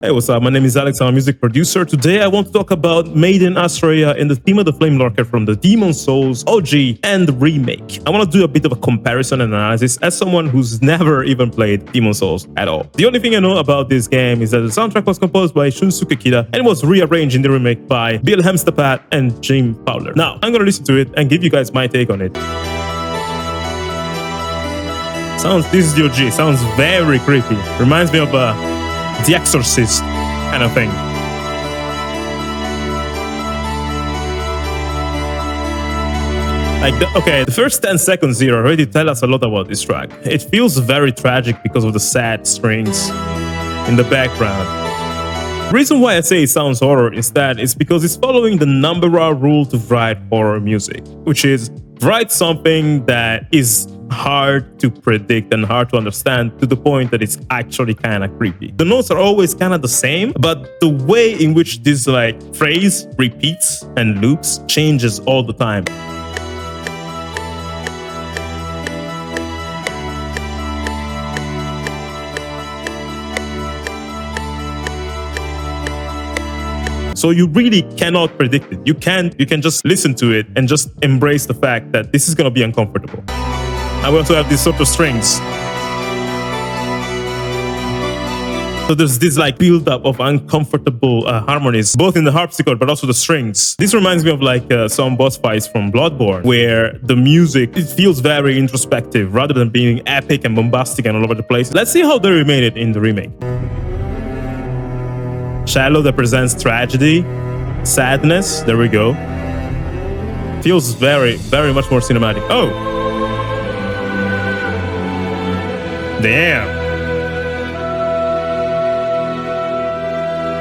Hey, what's up? My name is Alex. I'm a music producer. Today I want to talk about Maiden Astraea and the theme of the Flamelurker from the Demon Souls OG and Remake. I want to do a bit of a comparison and analysis as someone who's never even played Demon Souls at all. The only thing I know about this game is that the soundtrack was composed by Shunshuke Kida and was rearranged in the remake by Hemstapat and Fowler. Now, I'm gonna listen to it and give you guys my take on it. This is the OG, sounds very creepy. Reminds me of The Exorcist kind of thing. The first 10 seconds here already tell us a lot about this track. It feels very tragic because of the sad strings in the background. The reason why I say it sounds horror is that it's because it's following the number one rule to write horror music, which is write something that is hard to predict and hard to understand to the point that it's actually kind of creepy. The notes are always kind of the same, but the way in which this phrase repeats and loops changes all the time. So you really cannot predict it. You can just listen to it and just embrace the fact that this is going to be uncomfortable. I will also have these sort of strings. So there's this build-up of uncomfortable harmonies, both in the harpsichord but also the strings. This reminds me of some boss fights from Bloodborne, where the music, it feels very introspective rather than being epic and bombastic and all over the place. Let's see how they remade it in the remake. Shallow that presents tragedy, sadness, there we go. Feels very, very much more cinematic. Oh! Damn.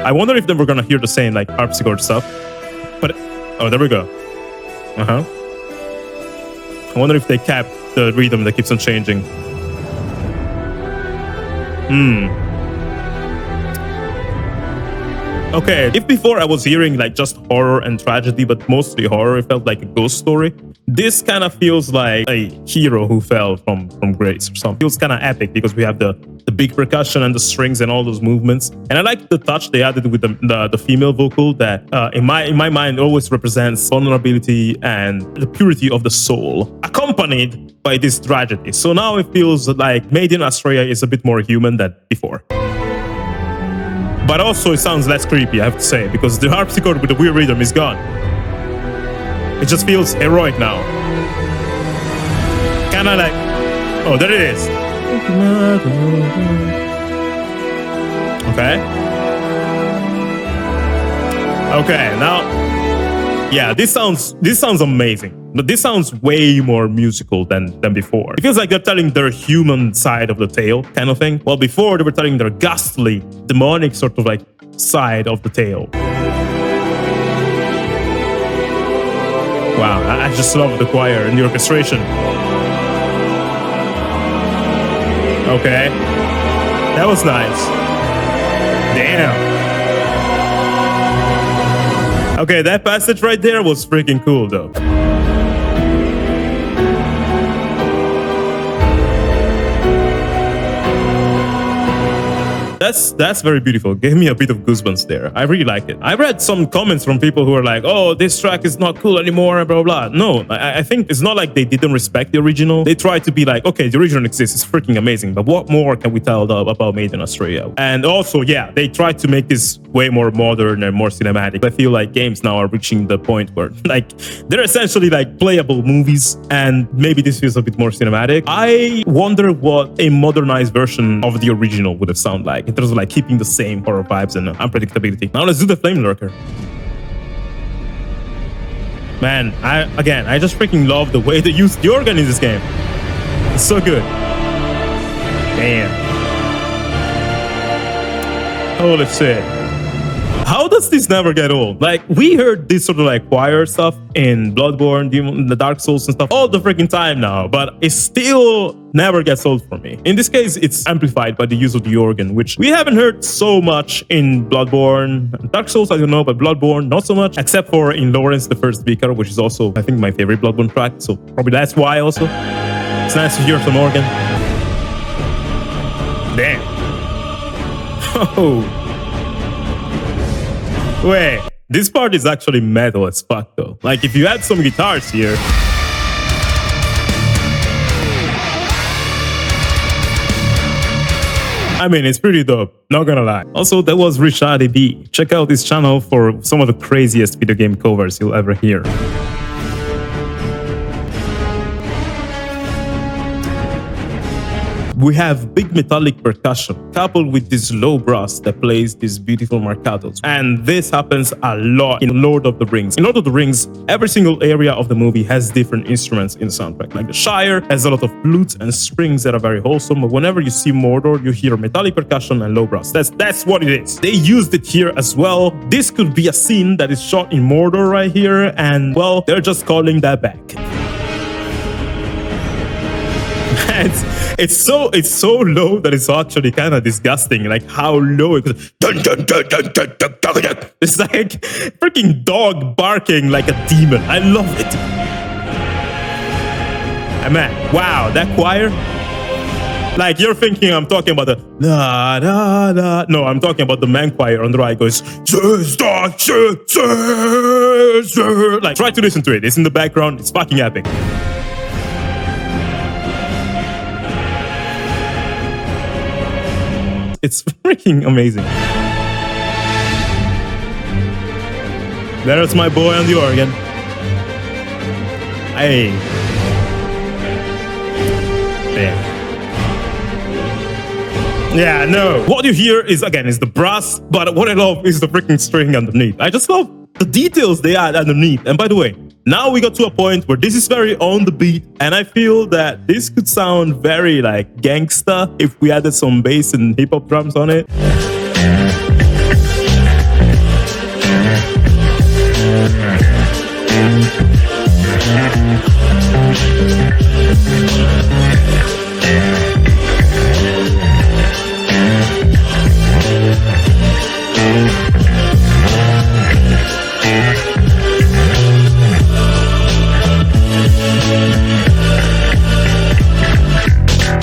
I wonder if then we're gonna hear the same harpsichord stuff. But oh, there we go. I wonder if they kept the rhythm that keeps on changing. Okay, if before I was hearing just horror and tragedy, but mostly horror, it felt like a ghost story. This kind of feels like a hero who fell from grace or something. Feels kind of epic because we have the big percussion and the strings and all those movements. And I like the touch they added with the female vocal that in my mind always represents vulnerability and the purity of the soul, accompanied by this tragedy. So now it feels like Maiden Astraea is a bit more human than before. But also it sounds less creepy, I have to say, because the harpsichord with the weird rhythm is gone. It just feels heroic now. Kinda oh, there it is. Okay, now, yeah, this sounds amazing. But this sounds way more musical than before. It feels like they're telling their human side of the tale kind of thing. Well, before they were telling their ghastly, demonic sort of side of the tale. Wow, I just love the choir and the orchestration. Okay, that was nice. Damn. Okay, that passage right there was freaking cool though. That's very beautiful. Gave me a bit of goosebumps there. I really like it. I read some comments from people who are like, oh, this track is not cool anymore, blah, blah, blah. No, I think it's not like they didn't respect the original. They tried to be like, okay, the original exists. It's freaking amazing. But what more can we tell about Maiden Astraea? And also, yeah, they tried to make this way more modern and more cinematic. I feel like games now are reaching the point where they're essentially playable movies, and maybe this feels a bit more cinematic. I wonder what a modernized version of the original would have sounded like in terms of keeping the same horror vibes and unpredictability. Now let's do the Flamelurker. Man, I just freaking love the way they use the organ in this game. It's so good. Damn. Holy shit. How does this never get old? We heard this sort of choir stuff in Bloodborne, the Dark Souls and stuff all the freaking time now, but it still never gets old for me. In this case, it's amplified by the use of the organ, which we haven't heard so much in Bloodborne. Dark Souls, I don't know, but Bloodborne, not so much, except for in Lawrence, the First Vicar, which is also, I think, my favorite Bloodborne track, so probably that's why also. It's nice to hear some organ. Damn. Oh. Wait, this part is actually metal as fuck though. Like if you add some guitars here. I mean, it's pretty dope, not gonna lie. Also, that was Richard B. Check out his channel for some of the craziest video game covers you'll ever hear. We have big metallic percussion coupled with this low brass that plays these beautiful marcatos. And this happens a lot in Lord of the Rings. In Lord of the Rings, every single area of the movie has different instruments in the soundtrack. Like the Shire has a lot of flutes and strings that are very wholesome, but whenever you see Mordor, you hear metallic percussion and low brass. That's what it is. They used it here as well. This could be a scene that is shot in Mordor right here, and well, they're just calling that back. It's so low that it's actually kind of disgusting. Like how low it goes. Dun, dun, dun, dun, dun, dun, dun, dun. It's like freaking dog barking like a demon. I love it. And man, wow, that choir. Like you're thinking I'm talking about the da da da. No, I'm talking about the man choir on the right goes. Like try to listen to it. It's in the background. It's fucking epic. It's freaking amazing. There's my boy on the organ. Hey. Yeah, no. What you hear is, again, is the brass, but what I love is the freaking string underneath. I just love the details they add underneath. And by the way, now we got to a point where this is very on the beat, and I feel that this could sound very like gangsta if we added some bass and hip-hop drums on it.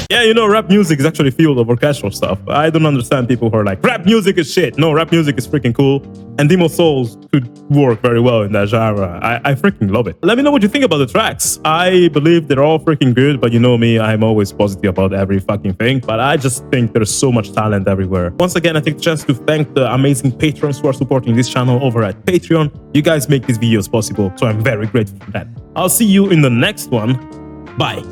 Yeah, you know, rap music is actually fueled of orchestral stuff. I don't understand people who are like, rap music is shit. No, rap music is freaking cool. And Demon Souls could work very well in that genre. I freaking love it. Let me know what you think about the tracks. I believe they're all freaking good, but you know me, I'm always positive about every fucking thing. But I just think there's so much talent everywhere. Once again, I take the chance to thank the amazing patrons who are supporting this channel over at Patreon. You guys make these videos possible, so I'm very grateful for that. I'll see you in the next one. Bye.